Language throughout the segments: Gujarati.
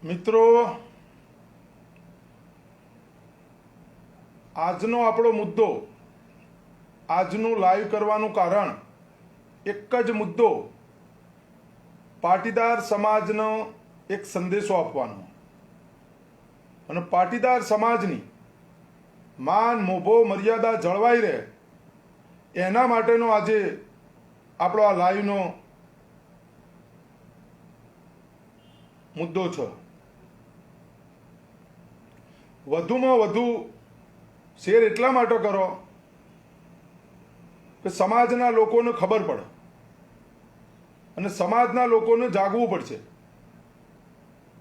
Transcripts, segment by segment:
મિત્રો, આજનો આપણો મુદ્દો, આજનું લાઈવ કરવાનું કારણ એક જ મુદ્દો, પાટીદાર સમાજનો એક સંદેશો આપવાનો અને પાટીદાર સમાજની માન મોભો મર્યાદા જળવાઈ રહે એના માટેનો આજે આપણો આ લાઈવનો મુદ્દો છે. વધુમાં વધુ શેર એટલા માટે કરો કે સમાજના લોકોને ખબર પડે અને સમાજના લોકોને જાગવું પડશે.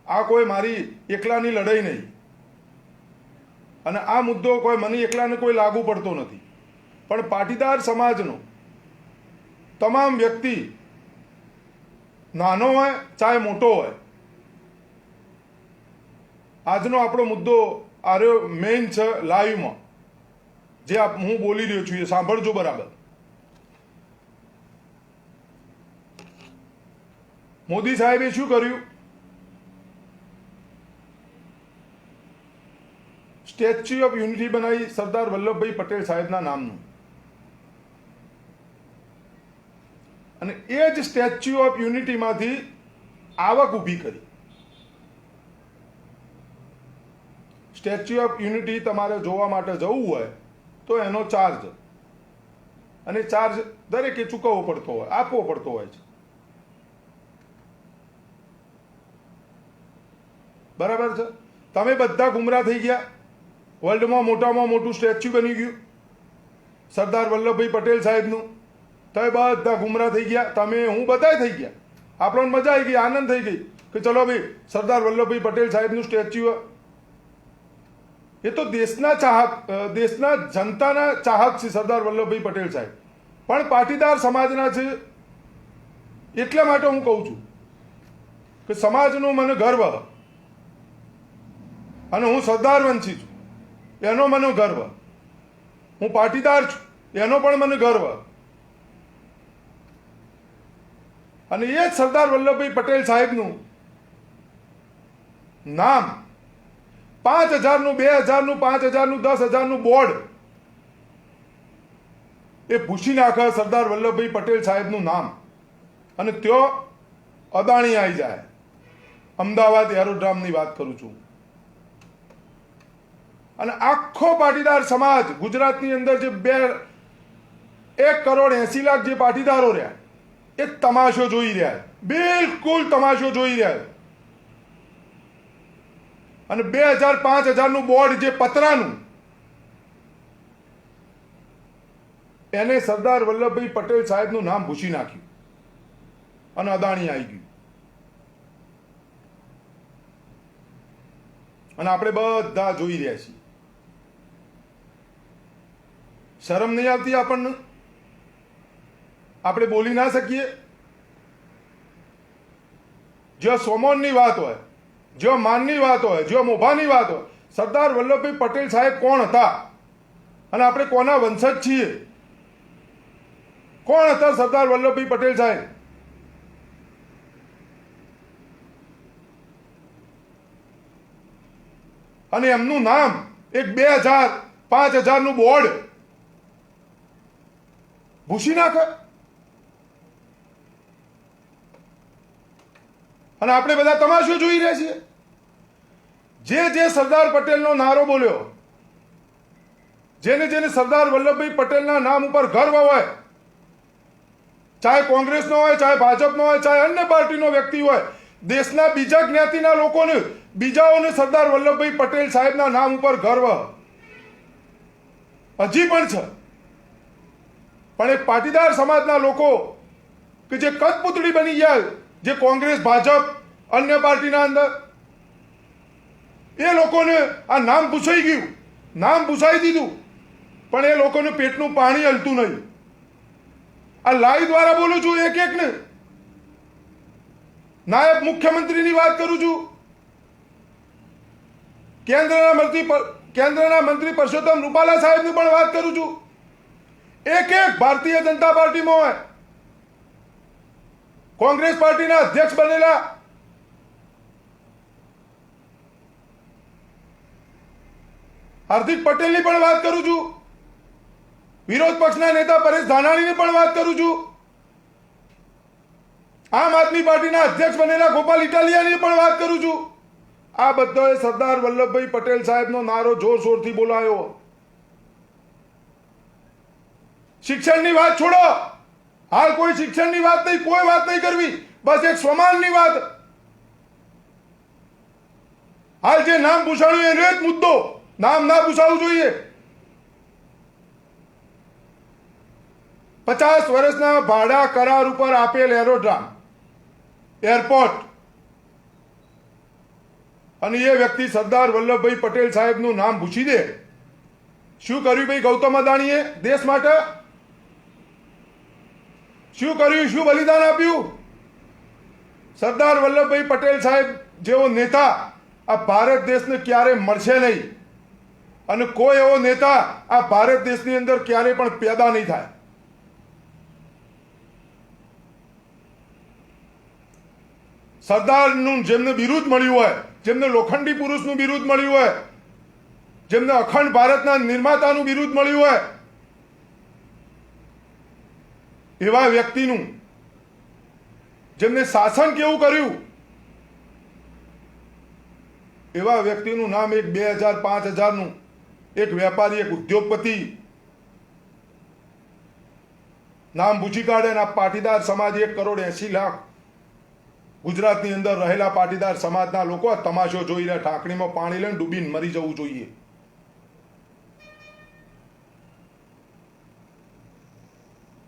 આ કોઈ મારી એકલાની લડાઈ નહીં અને આ મુદ્દો કોઈ મને એકલાને કોઈ લાગુ પડતો નથી, પણ પાટીદાર સમાજનો તમામ વ્યક્તિ, નાનો હોય ચાહે મોટો હોય, આજનો આપણો મુદ્દો આર્યો મેઇન છે. લાઈવમાં જે હું બોલી રહ્યો છું એ સાંભળજો બરાબર. મોદી સાહેબે શું કર્યું? સ્ટેચ્યુ ઓફ યુનિટી બનાવી સરદાર વલ્લભભાઈ પટેલ સાહેબના નામનું, અને એ જ સ્ટેચ્યુ ઓફ યુનિટીમાંથી આવક ઊભી કરી. સ્ટેચ્યુ ઓફ યુનિટી તમારે જોવા માટે જવું હોય તો એનો ચાર્જ, અને ચાર્જ દરેકે ચૂકવવો પડતો હોય, આપવો પડતો હોય છે. બરાબર છે? તમે બધા ગુમરાહ થઈ ગયા. વર્લ્ડમાં મોટામાં મોટું સ્ટેચ્યુ બની ગયું સરદાર વલ્લભભાઈ પટેલ સાહેબનું. તમે બધા ગુમરાહ થઈ ગયા. તમે, હું, બધા થઈ ગયા. આપણને મજા આવી ગઈ, આનંદ થઈ ગઈ કે ચલો ભાઈ સરદાર વલ્લભભાઈ પટેલ સાહેબનું સ્ટેચ્યુ. એ તો દેશના ચાહક, દેશના જનતાના ચાહક છે સરદાર વલ્લભભાઈ પટેલ સાહેબ, પણ પાટીદાર સમાજના છે. એટલા માટે હું કહું છું કે સમાજનો મને ગર્વ, અને હું સરદાર વંશી છું એનો મને ગર્વ, હું પાટીદાર છું એનો પણ મને ગર્વ. અને એ જ સરદાર વલ્લભભાઈ પટેલ સાહેબનું નામ 5000નું, 2000નું, 5000નું, 10,000નું બોર્ડ એ ભૂસી નાખે સરદાર વલ્લભભાઈ પટેલ સાહેબનું નામ, અને ત્યાં અદાણી આવી જાય. અમદાવાદ એરોડ્રામની વાત કરું છું. અને આખો પાટીદાર સમાજ ગુજરાતની અંદર જે 1,80,00,000 જે પાટીદારો રહ્યા એ તમાશો જોઈ રહ્યા, બિલકુલ તમાશો જોઈ રહ્યા. અને 2000, 5000નું બોર્ડ જે પતરાનું, એને સરદાર વલ્લભભાઈ પટેલ સાહેબનું નામ ભૂસી નાખ્યું અને અદાણી આવી ગયું. અને આપણે બધા જોઈ રહ્યા છીએ. શરમ નહીં આવતી આપણને? આપણે બોલી ના શકીએ? જો સોમોનની વાત હોય, જો માનની વાત હોય, જો મોભાની વાત હોય, સરદાર વલ્લભભાઈ પટેલ સાહેબ કોણ હતા અને આપણે કોના વંશજ છીએ? કોણ હતા સરદાર વલ્લભભાઈ પટેલ સાહેબ? અને એમનું નામ એક 2000, 5000નું બોર્ડ ભૂસી નાખે. અને આપણે બધા તમાશો જોઈ રહ્યા છીએ. જે સરદાર પટેલનો નારો બોલ્યો, જેને સરદાર વલ્લભભાઈ પટેલના નામ ઉપર ગર્વ હોય, ચાહે કોંગ્રેસનો હોય, ચાહે ભાજપનો હોય, ચાહે અન્ય પાર્ટીનો વ્યક્તિ હોય, દેશના બીજા જ્ઞાતિના લોકોને, બીજાઓને સરદાર વલ્લભભાઈ પટેલ સાહેબના નામ ઉપર ગર્વ હજી પણ છે. પણ એક પાટીદાર સમાજના લોકો કે જે કઠપૂતળી બની ગયા, જે કોંગ્રેસ, ભાજપ, અન્ય પાર્ટીના અંદર, એ લોકોને આ નામ પૂછાઈ ગયું, નામ પૂછાઈ દીધું, પણ એ લોકોને પેટનું પાણી હલતું નહીં. આ લાઈવ દ્વારા બોલું છું એક એકને. નાયબ મુખ્યમંત્રીની વાત કરું છું, કેન્દ્રના મંત્રી પરસોત્તમ રૂપાલા સાહેબની પણ વાત કરું છું. એક ભારતીય જનતા પાર્ટીમાં હોય, કોંગ્રેસ પાર્ટીના અધ્યક્ષ બનેલા હાર્દિક પટેલની પણ વાત કરું છું, વિરોધ પક્ષના નેતા પરેશ ધાનાણીની પણ વાત કરું છું, આમ આદમી પાર્ટીના અધ્યક્ષ બનેલા ગોપાલ ઇટાલિયાની પણ વાત કરું છું. આ બધાએ સરદાર વલ્લભભાઈ પટેલ સાહેબનો નારો જોરશોરથી બોલાયો. શિક્ષણની વાત છોડો, હાલ કોઈ શિક્ષણની વાત નહીં, કોઈ વાત નહીં કરવી, બસ એક સ્વમાનની વાત. હાલ જે નામ પૂછાણું એનો જ મુદ્દો, નામ ના પૂછાવું જોઈએ. 50 વર્ષના ભાડા કરાર ઉપર આપેલ એરોડ્રામ એરપોર્ટ, અને એ વ્યક્તિ સરદાર વલ્લભભાઈ પટેલ સાહેબનું નામ પૂછી દે. શું કર્યું ભાઈ ગૌતમ અદાણીએ દેશ માટે? શું કર્યું? શું બલિદાન આપ્યું? સરદાર વલ્લભભાઈ પટેલ સાહેબ જેવો નેતા આ ભારત દેશને ક્યારે મળશે નહીં, અને કોઈ એવો નેતા આ ભારત દેશની અંદર ક્યારે પણ પેદા નહીં થાય. સરદારનું જેમને બિરુદ મળ્યું હોય, જેમને લોખંડી પુરુષનું બિરુદ મળ્યું હોય, જેમને અખંડ ભારતના નિર્માતાનું બિરુદ મળ્યું હોય, એવા વ્યક્તિનું, જેમને શાસન કેવું કર્યું, એવા વ્યક્તિનું નામ એક 2000 5000નું એક વેપારી, એક ઉદ્યોગપતિ નામ પૂછી કાઢે અને આ પાટીદાર સમાજ 1,80,00,000 ગુજરાતની અંદર રહેલા પાટીદાર સમાજના લોકો આ તમાશો જોઈ રહ્યા, ઢાંકણીમાં પાણી લઈને ડૂબીને મરી જવું જોઈએ.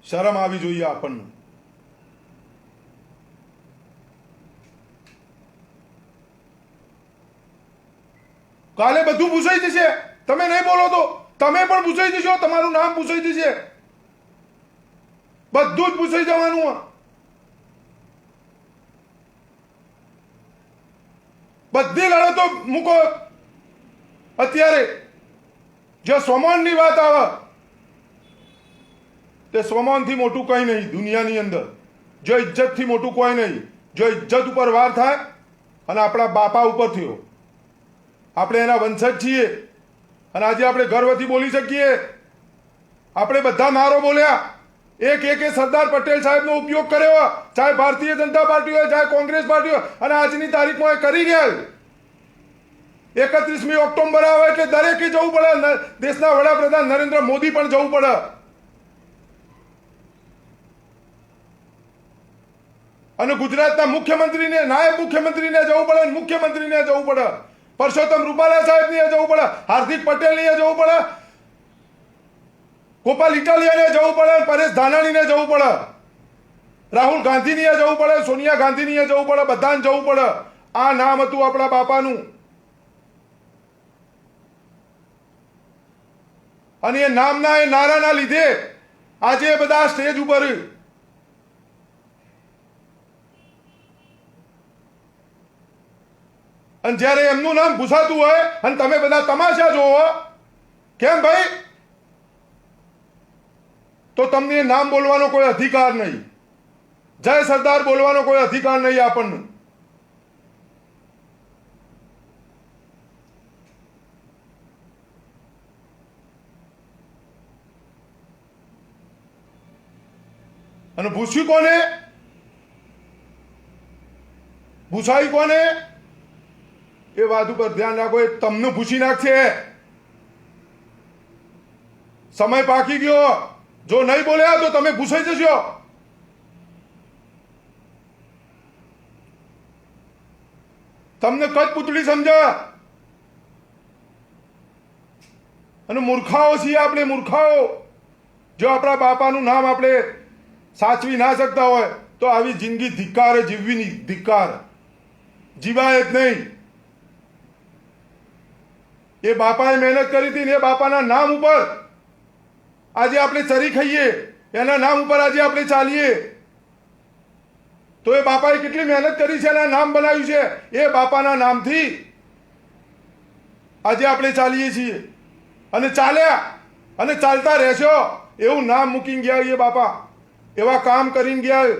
શરમ આવી જોઈએ આપણને. કાલે બધું પૂછાઈ જશે. તમે નહીં બોલો તો તમે પણ પૂછાઈ જશો, તમારું નામ પૂછાઈ જશે, બધું જ પૂછાઈ જવાનું. બધી લડતો મૂકો. અત્યારે જો સ્વમાનની વાત આવે, તે સ્વમાનથી મોટું કંઈ નહીં દુનિયાની અંદર. જો ઇજ્જતથી મોટું કોઈ નહીં. જો ઇજ્જત ઉપર વાર થાય, અને આપણા બાપા ઉપર થયો, આપણે એના વંશજ છીએ, અને આજે આપણે ગર્વથી બોલી શકીએ. આપણે બધા નારો બોલ્યા, એક સરદાર પટેલ સાહેબનો ઉપયોગ કર્યો, ચાહે ભારતીય જનતા પાર્ટી હોય, ચાહે કોંગ્રેસ પાર્ટી હોય, અને આજની તારીખમાં એ કરી ગયા. 31મી ઓક્ટોબર આવે એટલે દરેકે જવું પડે. દેશના વડાપ્રધાન નરેન્દ્ર મોદી પણ જવું પડે. અને ગુજરાતના મુખ્યમંત્રીને, નાયબ મુખ્યમંત્રીને જવું પડે, મુખ્યમંત્રીને જવું પડે, પરસોત્તમ રૂપાલા સાહેબને જવું પડે, હાર્દિક પટેલને જવું પડે, ગોપાલ ઇટાલિયાને જવું પડે, પરેશ ધાનાણીને જવું પડે, રાહુલ ગાંધીને જવું પડે, સોનિયા ગાંધીને જવું પડે, બધાને જવું પડે. આ નામ હતું આપણા બાપાનું, અને એ નામના, એ નારાના લીધે આજે બધા સ્ટેજ ઉપર. અને જ્યારે એમનું નામ ભૂસાતું હોય અને તમે બધા તમાશા જોવો, કેમ ભાઈ? તો તમને એ નામ બોલવાનો કોઈ અધિકાર નહીં, જય સરદાર બોલવાનો કોઈ અધિકાર નહીં આપણને. અને ભૂસ્યું કોને? ભૂસાઈ કોને? એ વાત ઉપર ધ્યાન રાખો. એ તમને ભૂસી નાખશે. સમય પાકી ગયો. જો નહીં બોલ્યા તો તમે ભૂસાઈ જશો. તમને કઠપૂતળી સમજા. અને મૂર્ખાઓ છીએ આપણે, મૂર્ખાઓ. જો આપણા બાપાનું નામ આપણે સાચવી ના શકતા હોય તો આવી જિંદગી ધિક્કાર જીવવી નહીં, ધિક્કાર જીવાય જ નહીં. એ બાપાએ મહેનત કરી હતી ને એ બાપાના નામ ઉપર આજે આપણે ચરી ખાઈએ, એના નામ ઉપર આજે આપણે ચાલીએ. તો એ બાપાએ કેટલી મહેનત કરી છે, એના નામ બનાવ્યું છે. એ બાપાના નામથી આજે આપણે ચાલીએ છીએ, અને ચાલ્યા અને ચાલતા રહેશો. એવું નામ મૂકીને ગયા એ બાપા, એવા કામ કરીને ગયા.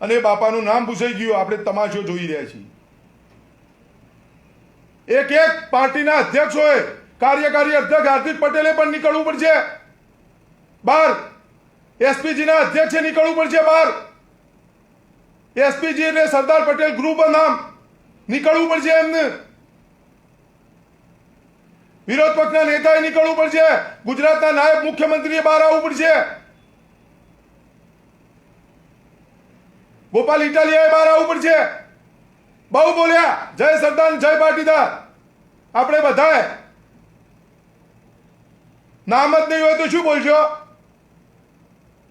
અને એ બાપાનું નામ પૂછાઈ ગયું. આપણે તમાશો જોઈ રહ્યા છીએ. એક એક પાર્ટીના અધ્યક્ષોએ, કાર્યકારી અધ્યક્ષ હાર્દિક પટેલે પણ નીકળવું પડશે બહાર. એસપીજીના અધ્યક્ષે નીકળવું પડશે બહાર. એસપીજી એટલે સરદાર પટેલ ગ્રુપ નામ, નીકળવું પડશે એમને. વિરોધ પક્ષના નેતાએ નીકળવું પડશે. ગુજરાતના નાયબ મુખ્યમંત્રીએ બહાર આવવું પડશે. ગોપાલ ઇટાલિયાએ બહાર આવવું પડશે. બહુ બોલ્યા, જય સરદાર જય પાટીદાર. આપણે બધાએ નામ જ નહીં હોય તો શું બોલશો?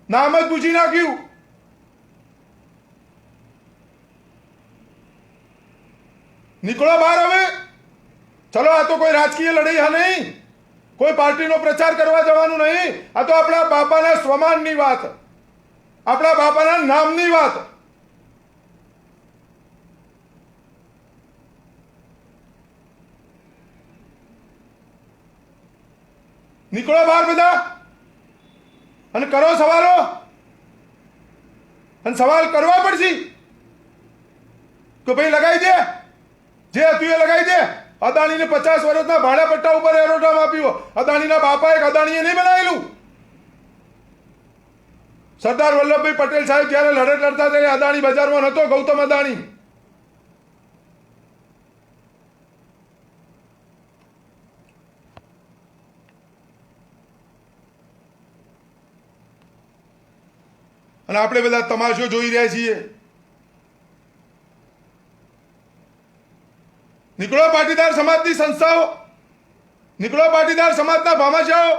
નામ જ પૂછી નાખ્યું. નીકળો બહાર હવે. ચલો, આ તો કોઈ રાજકીય લડાઈ હા નહીં, કોઈ પાર્ટીનો પ્રચાર કરવા જવાનું નહીં. આ તો આપણા બાપાના સ્વમાનની વાત, આપણા બાપાના નામની વાત. નીકળો બહાર બધા અને કરો સવાલો. અને સવાલ કરવા પડશે કે ભાઈ લગાવી દે, જે હતું એ લગાવી દે. અદાણીને 50 વર્ષના ભાડા પટ્ટા ઉપર એરોડામ આપ્યું. અદાણીના બાપાએ અદાણીએ નહીં બનાવેલું. સરદાર વલ્લભભાઈ પટેલ સાહેબ જ્યારે લડત લડતા ત્યારે અદાણી બજારમાં નહોતો, ગૌતમ અદાણી. અને આપણે બધા તમાશો જોઈ રહ્યા છીએ. નીકળો પાટીદાર સમાજની સંસ્થાઓ, નીકળો પાટીદાર સમાજના ભામાશાઓ.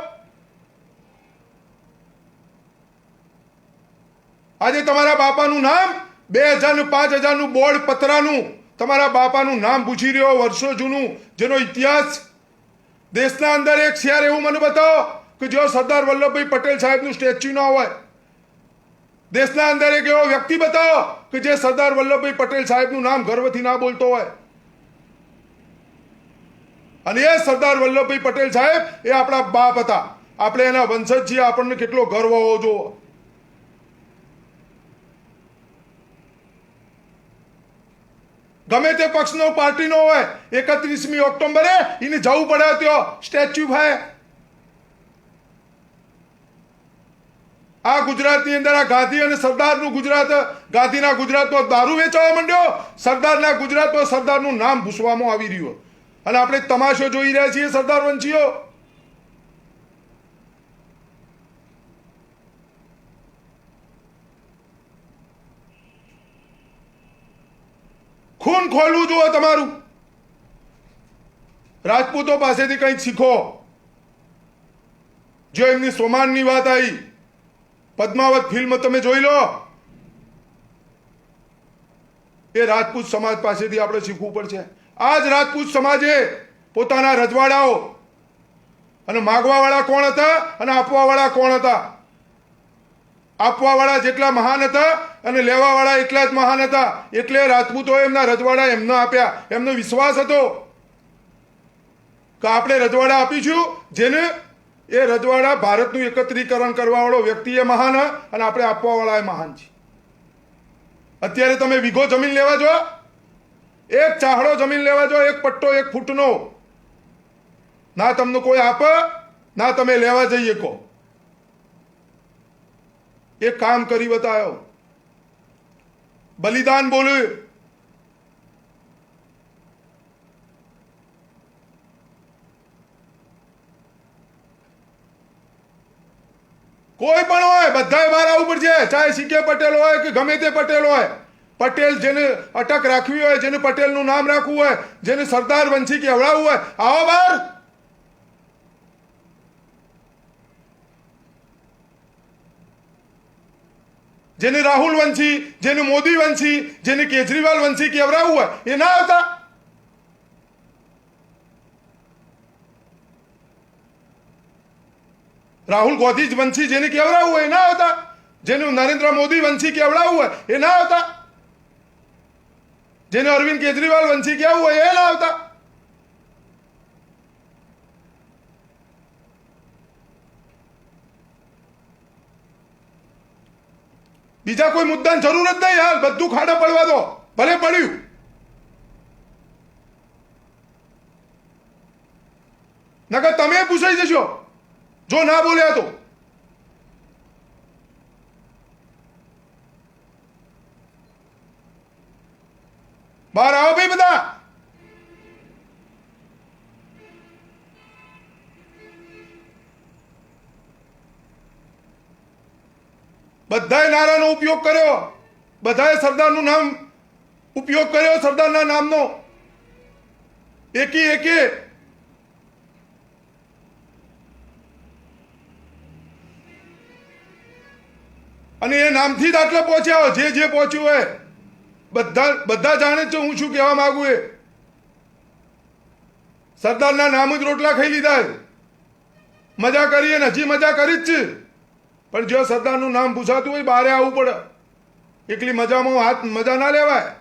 આજે તમારા બાપાનું નામ 2000 5000 બોર્ડ પતરાનું તમારા બાપાનું નામ પૂછી રહ્યો, વર્ષો જૂનું, જેનો ઇતિહાસ દેશના અંદર એક શહેર એવું મને બતાવો કે જો સરદાર વલ્લભભાઈ પટેલ સાહેબનું સ્ટેચ્યુ ના હોય. દેશના અંદર એક એવો વ્યક્તિ બતાવો કે જે સરદાર વલ્લભભાઈ પટેલ સાહેબનું નામ ગર્વથી ના બોલતો હોય. અને એ સરદાર વલ્લભભાઈ પટેલ સાહેબ એ આપણા બાપ હતા. આપણે એના વંશજ છીએ. આપણને કેટલો ગર્વ હોવો જોઈએ. ગમે તે પક્ષનો પાર્ટીનો હોય, 31મી ઓક્ટોબરે એને જવું પડે ત્યાં સ્ટેચ્યુ ભાઈ. આ ગુજરાતની અંદર આ ગાંધી અને સરદારનું ગુજરાત, ગાંધીના ગુજરાતમાં દારૂ વેચાવા માંડ્યો, સરદારના ગુજરાતમાં સરદારનું નામ ભૂસવામાં આવી રહ્યું. અને આપણે તમાશો જોઈ રહ્યા છીએ સરદાર વંશીઓ. ખૂન ખોલવું જોઈએ તમારું. રાજપૂતો પાસેથી કંઈક શીખો. જો એમની સ્વમાનની વાત આવી, પદ્માવત ફિલ્મ તમે જોઈ લો. એ રાજપૂત સમાજ પાસેથી આપણે શીખવું પડશે. આજ રાજપૂત સમાજે પોતાના રજવાડાઓ અને માગવાવાળા કોણ હતા અને આપવાવાળા કોણ હતા. આપવાવાળા જેટલા મહાન હતા અને લેવાવાળા એટલા જ મહાન હતા. એટલે રાજપૂતોએ એમના રજવાડા એમને આપ્યા. એમનો વિશ્વાસ હતો કે આપણે રજવાડા આપીશું, જેને એ રજવાડા ભારતનું એકત્રીકરણ કરવાવાળો વ્યક્તિ એ મહાન અને આપણે આપવાવાળા એ મહાન છે. અત્યારે તમે વીઘો જમીન લેવા જો, એક ચાહડો જમીન લેવા જો, એક પટ્ટો 1 ફૂટનો, ના તમને કોઈ આપે ના તમે લેવા જઈએ કહો. એક કામ કરી બતાવ્યો, બલિદાન બોલ્યું. કોઈ પણ હોય, બધાએ બહાર આવવું પડશે. ચાહે સીકે પટેલ હોય કે ગમે તે પટેલ હોય. પટેલ જેને અટક રાખવી હોય, જેને પટેલનું નામ રાખવું હોય, જેને સરદાર વંશી કહેવડાવવું હોય, આવો બહાર. જેને રાહુલ વંશી, જેને મોદી વંશી, જેને કેજરીવાલ વંશી કહેવડાવવું હોય એ ના આવતા. રાહુલ ગાંધી વંશી જેને કહેવડાવવું હોય એ ના આવતા. જેનું નરેન્દ્ર મોદી વંશી કહેવડાવવું હોય એ ના આવતા. જેને અરવિંદ કેજરીવાલ વંશી કહેવું હોય એ ના આવતા. બીજા કોઈ મુદ્દાની જરૂર જ નહીં હાલ, બધું ખાડા પડવા દો, ભલે પડ્યું. નકર તમે પૂછાઈ જશો જો ના બોલ્યા તો. બહાર આવો ભાઈ બધા. બધાએ નારાનો ઉપયોગ કર્યો, બધાએ સરદારનું નામ ઉપયોગ કર્યો, સરદારના નામનો એકી એકે. અને એ નામથી જ આટલે પહોંચ્યા, જે પહોંચ્યું હોય બધા જાણે છે હું શું કહેવા માંગુ. એ સરદારના નામ જ રોટલા ખાઈ લીધા, મજા કરીએ ને હજી મજા કરી જ છે. પણ જો સરદારનું નામ પૂછાતું હોય બહાર આવવું પડે. એકલી મજામાં મજા ના લેવાય.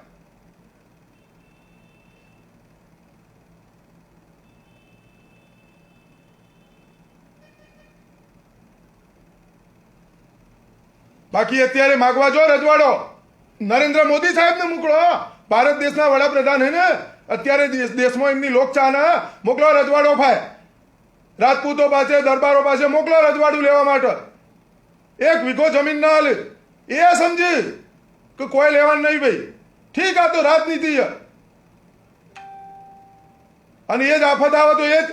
બાકી અત્યારે માગવા જો રજવાડો નરેન્દ્ર મોદી સાહેબને મોકલો. ભારત દેશના વડાપ્રધાન હે ને, અત્યારે દેશમાં એમની લોકચાહના મોકલો રજવાડો ફાય. રાજપૂતો પાસે દરબારો પાસે મોકલો રજવાડું લેવા માટે. 1 વીઘો જમીન ના હાલે એ સમજી કે કોઈ લેવાનું નહીં ભાઈ. ઠીક, આ તો રાજનીતિ છે. અને એ જ આફત આવે તો એ જ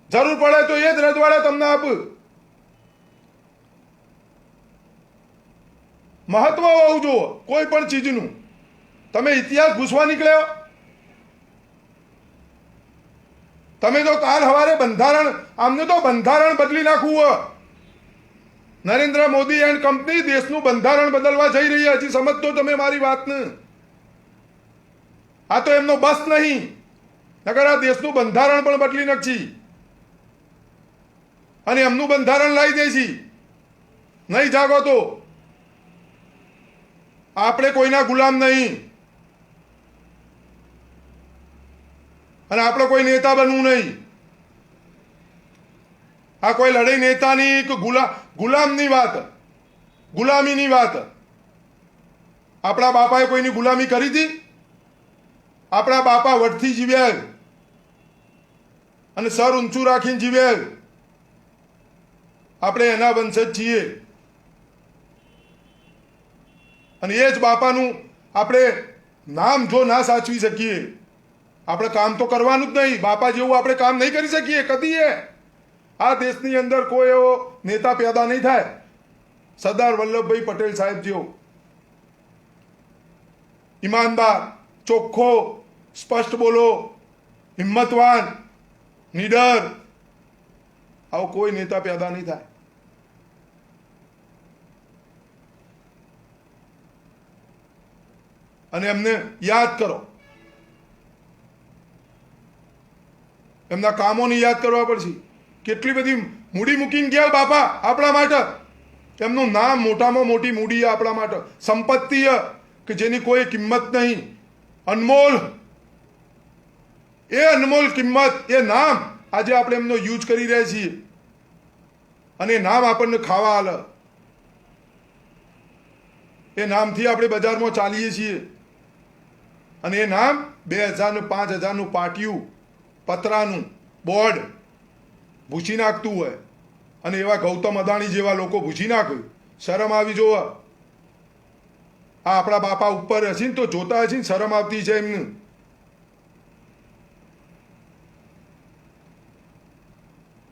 જરૂર પડે તો એ જ રજવાડા તમને આપું. મહત્વ હોવું જુઓ કોઈ પણ ચીજનું. તમે ઇતિહાસ પૂછવા નીકળ્યો, તમે તો કાલ સવારે બંધારણ, આમને તો બંધારણ બદલી નાખવું હોય. નરેન્દ્ર મોદી એન્ડ કંપની દેશનું બંધારણ બદલવા જઈ રહી. હજી સમજતો તમે મારી વાતને? આ તો એમનો બસ નહીં, નકર આ દેશનું બંધારણ પણ બદલી નાખી અને એમનું બંધારણ લાવી દે છે. નહીં જાગો તો આપણે કોઈના ગુલામ નહીં, અને આપણે કોઈ નેતા બનવું નહીં. આ કોઈ લડાઈ નેતાની કે ગુલામની વાત, ગુલામીની વાત. આપણા બાપાએ કોઈની ગુલામી કરી હતી? આપણા બાપા વટથી જીવ્યા અને સર ઊંચું રાખીને જીવ્યા. આપણે એના વંશજ છીએ. અને એ જ બાપાનું આપણે નામ જો ના સાચવી શકીએ, આપણે કામ તો કરવાનું જ નહીં. બાપા જેવું આપણે કામ નહીં કરી શકીએ કદી. આ દેશની અંદર કોઈ એવો નેતા પેદા નહીં થાય સરદાર વલ્લભભાઈ પટેલ સાહેબ જેવો. ઈમાનદાર, ચોખ્ખો, સ્પષ્ટ બોલો, હિંમતવાન, નીડર, આવો કોઈ નેતા પેદા નહીં થાય. અને એમને યાદ કરો, એમના કામોને યાદ કરવા પડશે. કેટલી બધી મૂડી મૂકીને ગયા બાપા આપણા માટે. એમનું નામ મોટામાં મોટી મૂડી આપણા માટે, સંપત્તિ કે જેની કોઈ કિંમત નહીં, અનમોલ. એ અનમોલ કિંમત, એ નામ આજે આપણે એમનો યુઝ કરી રહ્યા છીએ. અને એ નામ આપણને ખાવા હાલે. એ નામથી આપણે બજારમાં ચાલીએ છીએ. અને એ નામ 2000 ને 5000 પાટિયું પતરાનું બોર્ડ ભૂસી નાખતું હોય. અને એવા ગૌતમ અદાણી જેવા લોકો ભૂસી નાખ્યું. શરમ આવી જોવા. આ આપણા બાપા ઉપર હશે ને તો જોતા હશે ને શરમ આવતી છે એમને.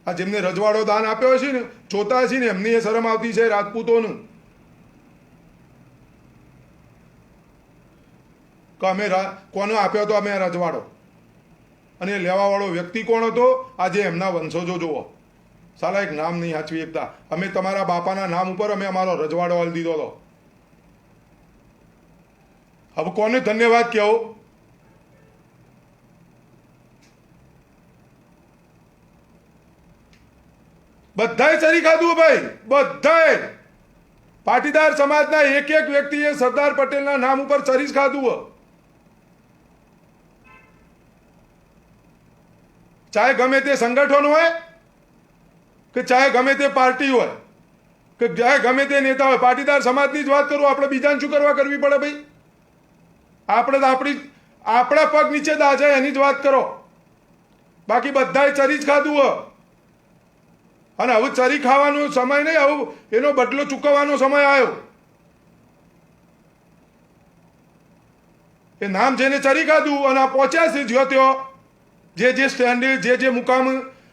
આ જેમને રજવાડો દાન આપ્યો હશે ને જોતા હશે ને એમની એ શરમ આવતી છે રાજપૂતોનું. કે અમે કોને આપ્યો હતો અમે રજવાડો, અને લેવાવાળો વ્યક્તિ કોણ હતો? આજે એમના વંશજો જુઓ. સાલા એક નામ નહીં સાચવી એકતા. અમે તમારા બાપાના નામ ઉપર અમે અમારો રજવાડો હાલ દીધો હતો. હવે કોને ધન્યવાદ કહેવો? બધાએ ચરી ખાધું ભાઈ, બધાએ. પાટીદાર સમાજના એક એક વ્યક્તિએ સરદાર પટેલના નામ ઉપર ચરી જ ખાધું. ચાહે ગમે તે સંગઠન હોય કે ચાહે ગમે તે પાર્ટી હોય, કે જાય ગમે તે નેતા હોય, પાટીદાર સમાજની જ વાત કરું, આપણે બીજાને શું કરવા કરવી પડે ભાઈ? આપણે તો આપણા પગ નીચે દાજાય એની જ વાત કરો. બાકી બધાએ ચરી જ ખાધું હોય, અને હવે ચરી ખાવાનો સમય નહીં, હવે એનો બદલો ચૂકવવાનો સમય આવ્યો. એ નામ જેને ચરી ખાધું અને આ પહોંચ્યા છે જ્યો ત્યો, જે સ્ટેન્ડર્ડ જે મુકામ,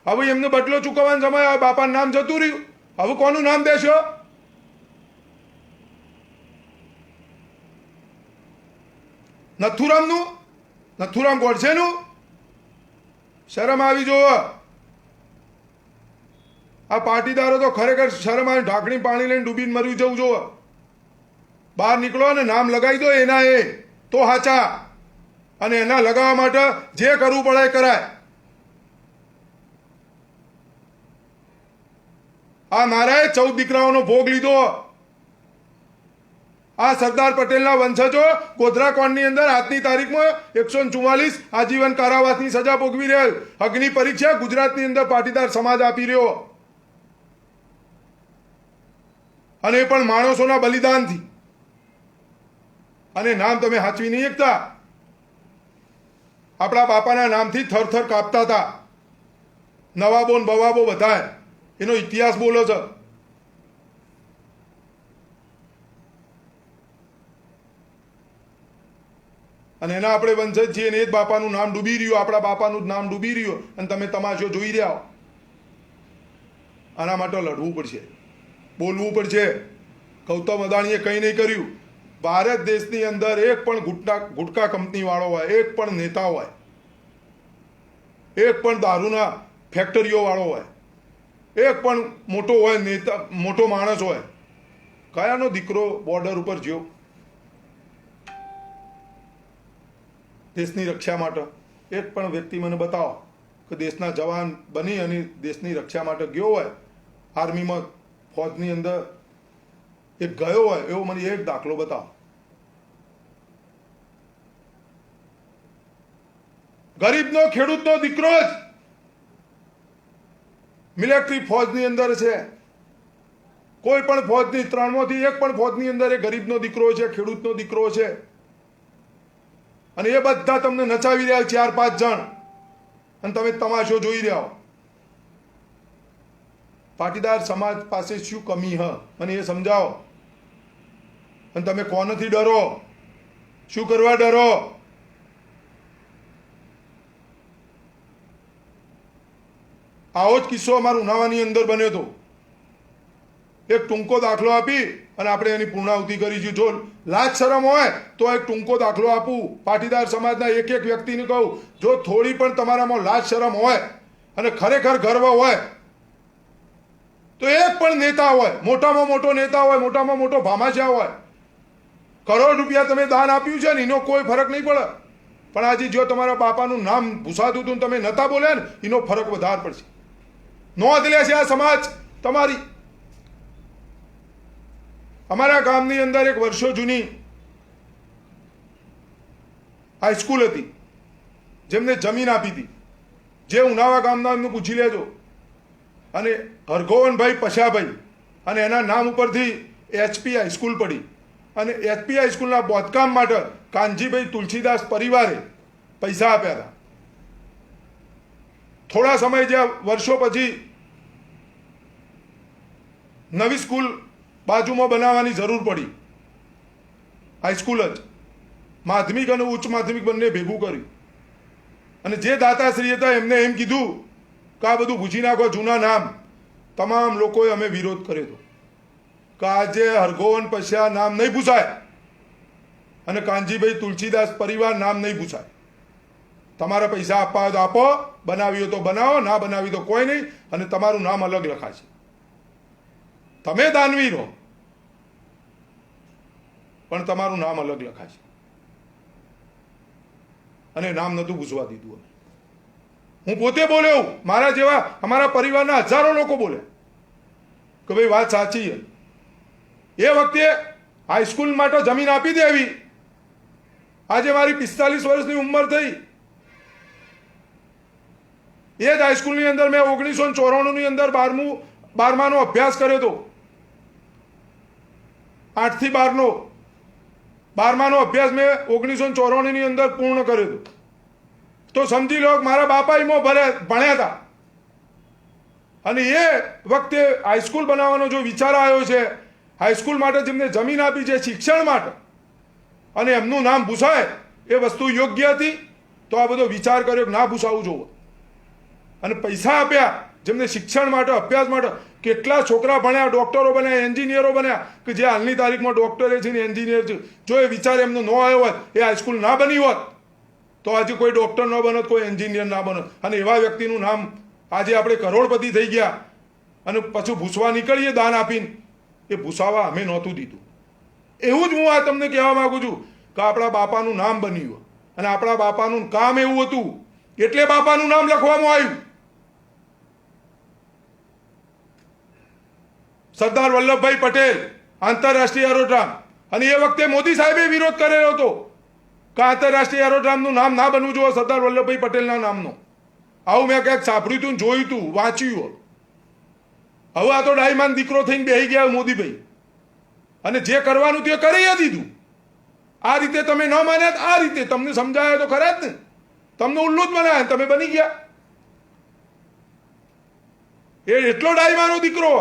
હવે એમને બદલો ચૂકવવાનો સમય આવ્યો. બાપાનું નામ જતું રહ્યું, હવે કોનું નામ દેશો? નથુરામ ગોડસેનું? શરમ આવી જોવો. આ પાટીદારો તો ખરેખર શરમ આવી ઢાંકણી પાણી લઈને ડૂબીને મરી જવું જોવો. બહાર નીકળો અને નામ લગાવી દો એના, એ તો હાચા. અને એના લગાવવા માટે જે કરવું પડે એ કરાય. આ નારાએ 14 દીકરાઓનો ભોગ લીધો. આ સરદાર પટેલના વંશજો ગોધરાકોણની અંદર આજની તારીખમાં 144 આજીવન કારાવાસની સજા ભોગવી રહેલ. અગ્નિ પરીક્ષા ગુજરાતની અંદર પાટીદાર સમાજ આપી રહ્યો, અને એ પણ માણસોના બલિદાનથી. અને નામ તમે હાચવી નહીં એકતા. આપણા બાપાના નામથી થરથર કાપતા હતા. નવાબો ને બવાબો બધાય એનો ઇતિહાસ બોલો છે. અને એના આપણે વંશજ છીએ, અને એ જ બાપાનું નામ ડૂબી રહ્યું, આપણા બાપાનું જ નામ ડૂબી રહ્યું, અને તમે તમાશો જોઈ રહ્યા હો. આના માટે લડવું પડશે, બોલવું પડશે. ગૌતમ અદાણીએ કંઈ નહીં કર્યું. ભારત દેશની અંદર એક પણ ગુટકા કંપનીવાળો હોય, એક પણ નેતા હોય, એક પણ દારૂના ફેક્ટરીઓવાળો હોય, એક પણ મોટો હોય નેતા, મોટો માણસ હોય, કયાનો દીકરો બોર્ડર ઉપર જ્યો દેશની રક્ષા માટે? એક પણ વ્યક્તિ મને બતાવો કે દેશના જવાન બની અને દેશની રક્ષા માટે ગયો હોય, આર્મીમાં ફોજની અંદર એક ગયો હોય, એવો મને એક દાખલો બતાવો. ગરીબનો, ખેડૂતનો દીકરો જ મિલિટરી ફોજની અંદર છે. કોઈ પણ ફોજની 3માંથી એક પણ ફોજની અંદર એ ગરીબનો દીકરો છે, ખેડૂતનો દીકરો છે. અને એ બધા તમને નચાવી રહ્યા 4-5 જણ, અને તમે તમાશો જોઈ રહ્યા હો. પાટીદાર સમાજ પાસે શું કમી હ મને એ સમજાવો. અને તમે કોનાથી ડરો? શું કરવા ડરો? આવો જ કિસ્સો અમારા ઉનાવાની અંદર બન્યો હતો. એક ટૂંકો દાખલો આપી અને આપણે એની પૂર્ણાહુતિ કરી છે. જો લાજ શરમ હોય તો એક ટૂંકો દાખલો આપું. પાટીદાર સમાજના એક વ્યક્તિને કહું, જો થોડી પણ તમારામાં લાજ શરમ હોય અને ખરેખર ગર્વ હોય તો એક પણ નેતા હોય, મોટામાં મોટો નેતા હોય, મોટામાં મોટો ભામાશા હોય, કરોડ રૂપિયા તમે દાન આપ્યું છે ને એનો કોઈ ફરક નહીં પડે. પણ આજે જો તમારા બાપાનું નામ ભૂસાતું હતું તમે નતા બોલ્યા ને, એનો ફરક વધારે પડશે. નોંધ લે છે આ સમાજ તમારી. અમારા ગામની અંદર એક વર્ષો જૂની હાઈસ્કૂલ હતી, જેમને જમીન આપી હતી. જે ઉનાવા ગામના એમનું પૂછી લેજો. અને હરગોવનભાઈ પશાભાઈ, અને એના નામ ઉપરથી HP હાઈસ્કૂલ પડી. અને HP હાઈસ્કૂલના બાંધકામ માટે કાનજીભાઈ તુલસીદાસ પરિવારે પૈસા આપ્યા હતા. થોડા સમય જ્યાં વર્ષો પછી નવી સ્કૂલ બાજુમાં બનાવવાની જરૂર પડી. હાઈસ્કૂલ જ માધ્યમિક અને ઉચ્ચ માધ્યમિક બંને ભેગું કર્યું. અને જે દાતાશ્રી હતા એમને એમ કીધું કે આ બધું ભૂસી નાખો, જૂના નામ. તમામ લોકોએ અમે વિરોધ કર્યો હતો કે આજે હરગોવન પશ્યા નામ નહીં ભૂસાય અને કાનજીભાઈ તુલસીદાસ પરિવાર નામ નહીં ભૂસાય. તમારા પૈસા આપવા હોય તો આપો, બનાવી હોય તો બનાવો, ના બનાવી તો કોઈ નહીં. અને તમારું નામ અલગ લખાશે. તમે દાનવી રહો પણ તમારું નામ અલગ લખાશે. અને નામ નહોતું ભૂસવા દીધું. હું પોતે બોલ્યો, મારા જેવા અમારા પરિવારના હજારો લોકો બોલે કે ભાઈ વાત સાચી છે. એ વખતે હાઈસ્કૂલ માટે જમીન આપી દેવી. આજે મારી 45 વર્ષની ઉંમર થઈ. એ જ હાઈસ્કૂલની અંદર મેં 1994ની અંદર 12માનો અભ્યાસ કર્યો હતો. 8 થી 12નો 12માનો અભ્યાસ મેં 1994ની અંદર પૂર્ણ કર્યો હતો. તો સમજી લો કે મારા બાપા એમાં ભણ્યા હતા. અને એ વખતે હાઈસ્કૂલ બનાવવાનો જો વિચાર આવ્યો છે, હાઈસ્કૂલ માટે જેમને જમીન આપી છે શિક્ષણ માટે, અને એમનું નામ ભૂસાય એ વસ્તુ યોગ્ય હતી. તો આ બધો વિચાર કર્યો કે ના ભૂસાવું જોવો, અને પૈસા આપ્યા જેમને શિક્ષણ માટે, અભ્યાસ માટે. કેટલા છોકરા ભણ્યા, ડૉક્ટરો બન્યા, એન્જિનિયરો બન્યા, કે જે હાલની તારીખમાં ડૉક્ટરે છે ને એન્જિનિયર છે. જો એ વિચાર એમનો ન આવ્યો હોત, એ હાઈસ્કૂલ ના બની હોત, તો આજે કોઈ ડૉક્ટર ન બનત, કોઈ એન્જિનિયર ના બનત. અને એવા વ્યક્તિનું નામ આજે આપણે કરોડપતિ થઈ ગયા, અને પછી ભૂસવા નીકળીએ દાન આપીને. એ ભૂસાવા અમે નહોતું દીધું. એવું જ હું આ તમને કહેવા માગું છું કે આપણા બાપાનું નામ બન્યું, અને આપણા બાપાનું કામ એવું હતું એટલે બાપાનું નામ લખવામાં આવ્યું. સરદાર વલ્લભભાઈ પટેલ આંતરરાષ્ટ્રીય એરોડ્રામ, અને એ વખતે મોદી સાહેબે વિરોધ કરેલો હતો કે આંતરરાષ્ટ્રીય એરોડ્રામનું નામ ના બનવું જોઈએ સરદાર વલ્લભભાઈ પટેલના નામનો. આવું મેં ક્યાંક સાંભળ્યું હતું, જોયું હતું, વાંચ્યું. હવે આ તો ડાયમાન દીકરો થઈને બેસી ગયા મોદીભાઈ, અને જે કરવાનું તે કરી દીધું. આ રીતે તમે ન માન્યા, આ રીતે તમને સમજાયા તો ખરા જ ને. તમને ઉલ્લુ જ બનાવ્યા, તમે બની ગયા. એ એટલો ડાયમાનો દીકરો.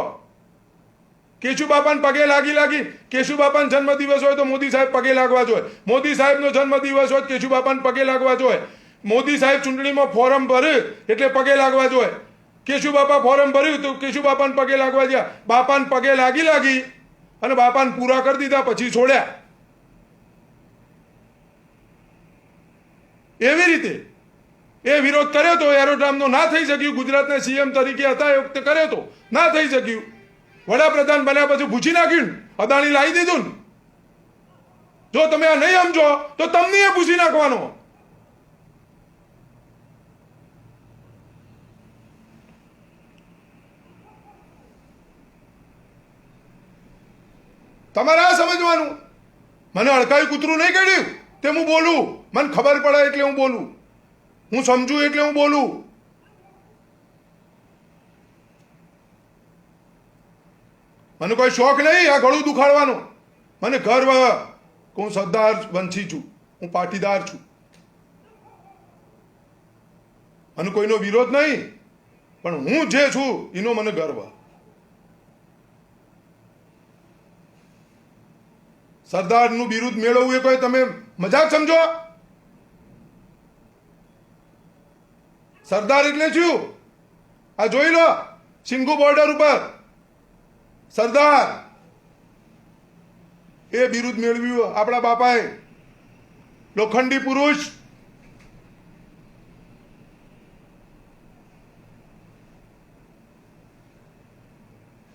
કેશુબાપાને પગે લાગી કેશુબાપાનો જન્મદિવસ હોય તો મોદી સાહેબ પગે લાગવા જોઈએ. મોદી સાહેબનો જન્મદિવસ હોય કેશુબાપાને પગે લાગવા જોઈએ. મોદી સાહેબ ચૂંટણીમાં ફોર્મ ભર્યું એટલે પગે લાગવા જોઈએ. કેશુબાપા ફોર્મ ભર્યું તો કેશુબાપાને પગે લાગવા ગયા. બાપાને પગે લાગી અને બાપાને પૂરા કરી દીધા, પછી છોડ્યા. એવી રીતે એ વિરોધ કર્યો તો એરોડ્રામનો, ના થઈ શક્યું. ગુજરાતના સીએમ તરીકે હતા એ વખતે કર્યો તો, ના થઈ શક્યું. વડાપ્રધાન બન્યા પછી ભૂસી નાખ્યું, અદાણી લાવી દીધું ને. જો તમે આ નહીં સમજો તો તમને એ ભૂસી નાખવાનો. તમારે આ સમજવાનું. મને અડકાયું કૂતરું નહીં કાઢ્યું તે હું બોલું. મને ખબર પડે એટલે હું બોલું, હું સમજું એટલે હું બોલું. મને કોઈ શોખ નહીં આ ગળું દુખાડવાનો. મને ગર્વ કે હું સરદાર વંશી છું, હું પાટીદાર છું. મને કોઈનો વિરોધ નહીં, પણ હું જે છું એનો મને ગર્વ. સરદારનું બિરુદ મેળવવું એ કોઈ તમે મજાક સમજો? સરદાર એટલે શું? આ જોઈ લો, સિંઘુ બોર્ડર ઉપર સરદાર એ બિરુદ મેળવ્યું આપણા બાપાએ. લોખંડી પુરુષ.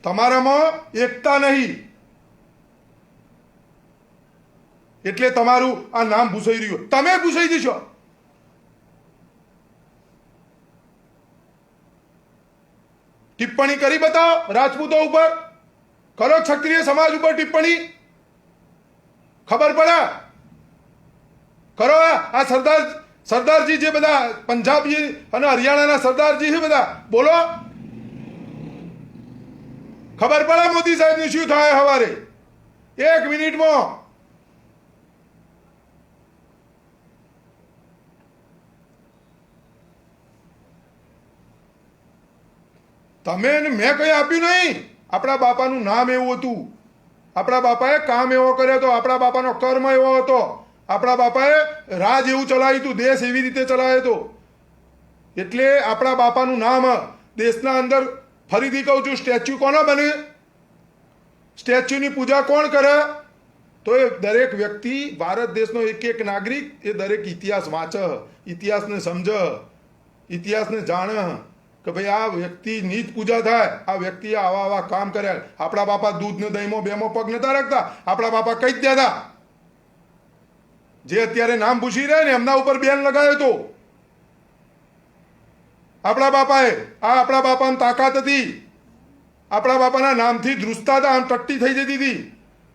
તમારામાં એકતા નહીં એટલે તમારું આ નામ ભૂસાઈ રહ્યું. તમે ભૂસાઈ જશો. ટિપ્પણી કરી બતાવો રાજપૂતો ઉપર, કરો ક્ષત્રિય સમાજ ઉપર ટિપ્પણી, ખબર પડે. કરો આ સરદારજી જે બધા પંજાબી અને હરિયાણાના સરદારજી છે બધા, બોલો. ખબર પડે મોદી સાહેબનું શું થાય સવારે 1 મિનિટમાં. તમે મેં કંઈ આપ્યું નહીં. આપણા બાપાનું નામ એવું હતું, આપણા બાપાએ કામ એવો કર્યો હતો, આપણા બાપાનો કર્મ એવો હતો, આપણા બાપાએ રાજ એવું ચલાવ્યું હતું, દેશ એવી રીતે ચલાવ્યો હતો. એટલે આપણા બાપાનું નામ દેશના અંદર, ફરીથી કહું છું, સ્ટેચ્યુ કોનો બને? સ્ટેચ્યુની પૂજા કોણ કરે? તો એ દરેક વ્યક્તિ, ભારત દેશનો એક નાગરિક, એ દરેક ઇતિહાસ વાંચે, ઇતિહાસને સમજે, ઇતિહાસને જાણે કે ભાઈ આ વ્યક્તિની જ પૂજા થાય. આ વ્યક્તિએ આવા કામ કર્યા. આપણા બાપા દૂધ ને દહીંમાં બેમાં પગ નતા રાખતા. આપણા બાપા કહી જ દેતા. જે અત્યારે નામ ભૂસી રહે ને એમના ઉપર બેન લગાવ્યો હતો આપણા બાપાએ. આ આપણા બાપાની તાકાત હતી. આપણા બાપાના નામથી ધ્રુસતા હતા, આમ ટટ્ટી થઈ જતી હતી.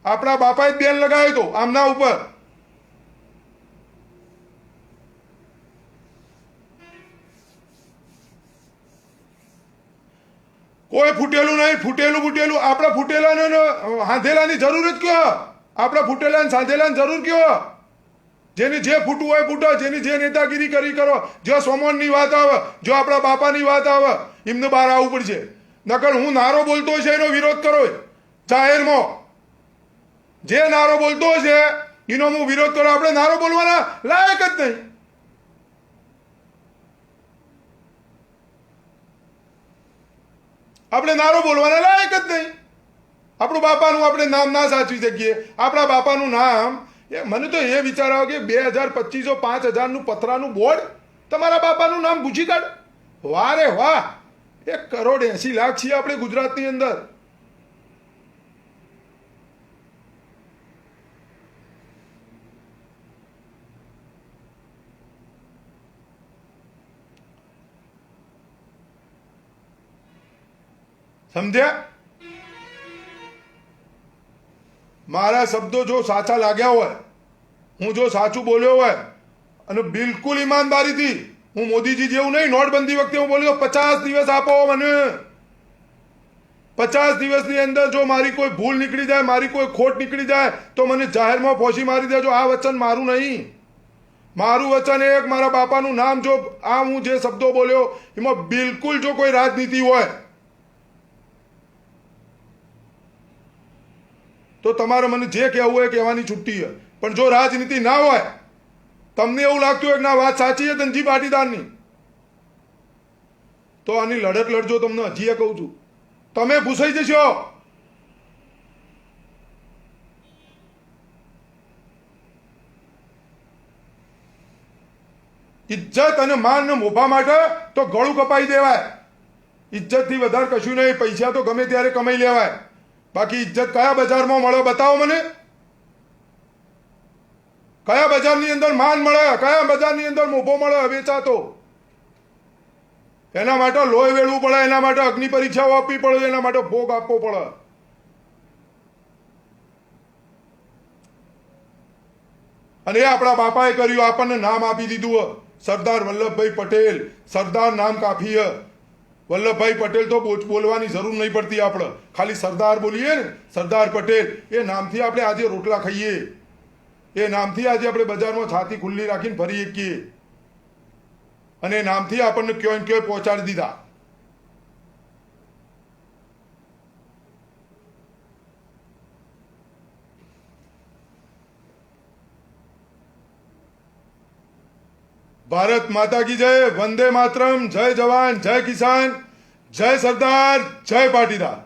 આપણા બાપાએ જ બેન લગાવ્યો હતો આમના ઉપર. ઓય ફૂટેલું નહીં, ફૂટેલું આપણે ફૂટેલાને હાંધેલાની જરૂર જ કયો? આપણે ફૂટેલા સાંધેલાની જરૂર કયો? જેની જે ફૂટવું હોય ફૂટો, જેની જે નેતાગીરી કરી કરો. જો સોમોનની વાત આવે, જો આપણા બાપાની વાત આવે, એમને બહાર આવવું પડશે. નકર હું નારો બોલતો છે એનો વિરોધ કરો જાહેરમાં. જે નારો બોલતો છે એનો હું વિરોધ કરો. આપણે નારો બોલવાના લાયક જ નહીં. આપણે નારો બોલવાના લાયક જ નહીં. આપણું બાપાનું આપણે નામ ના સાચવી શકીએ. આપણા બાપાનું નામ મને તો એ વિચાર આવે કે 2025 5000નું પતરાનું બોર્ડ તમારા બાપાનું નામ પૂછી કાઢ. વાહ રે વાહ, 1,80,00,000 છીએ આપણે ગુજરાતની અંદર. સમજ્યા? મારા શબ્દો જો સાચા લાગ્યા હોય, હું જો સાચું બોલ્યો હોય અને બિલકુલ ઈમાનદારીથી, હું મોદીજી જેવું નહીં, નોટબંધી વખતે હું બોલ્યો 50 દિવસ આપો મને. 50 દિવસની અંદર જો મારી કોઈ ભૂલ નીકળી જાય, મારી કોઈ ખોટ નીકળી જાય તો મને જાહેરમાં ફોસી મારી દેજો. આ વચન મારું નહીં. મારું વચન એક, મારા બાપાનું નામ, જો આ હું જે શબ્દો બોલ્યો એમાં બિલકુલ જો કોઈ રાજનીતિ હોય તો તમારે મને જે કહેવું હોય કહેવાની છુટ્ટી છે. પણ જો રાજનીતિ ના હોય, તમને એવું લાગતું હોય કે ના વાત સાચી છે ધનજી પાટીદારની, તો આની લડત લડજો. તમને હજી કહું છું, તમે ભૂસાઈ જશો. ઇજ્જત અને માન ને મોભા માટે તો ગળું કપાઈ દેવાય. ઇજ્જતથી વધારે કશું નહીં. પૈસા તો ગમે ત્યારે કમાઈ લેવાય, બાકી ઇજ્જત કયા બજારમાં મળે બતાવો મને. કયા બજારની અંદર માન મળે, કયા બજારની અંદર મોભો મળે વેચાતો? એના માટે લોહી વેળવું પડે, એના માટે અગ્નિ પરીક્ષાઓ આપવી પડે, એના માટે ભોગ આપવો પડે. અને એ આપણા બાપાએ કર્યું, આપણને નામ આપી દીધું સરદાર વલ્લભભાઈ પટેલ. સરદાર નામ કાફી હ. વલ્લભભાઈ પટેલ તો બોલવાની જરૂર નહીં પડતી. આપણે ખાલી સરદાર બોલીએ ને, સરદાર પટેલ, એ નામથી આપણે આજે રોટલા ખાઈએ. એ નામથી આજે આપણે બજારમાં છાતી ખુલ્લી રાખીને ફરી શકીએ. અને એ નામથી આપણને ક્યોં ને ક્યોં પહોંચાડી દીધા. ભારત માતા કી જય. વંદે માતરમ. જય જવાન, જય કિસાન, જય સરદાર, જય પાટીદાર.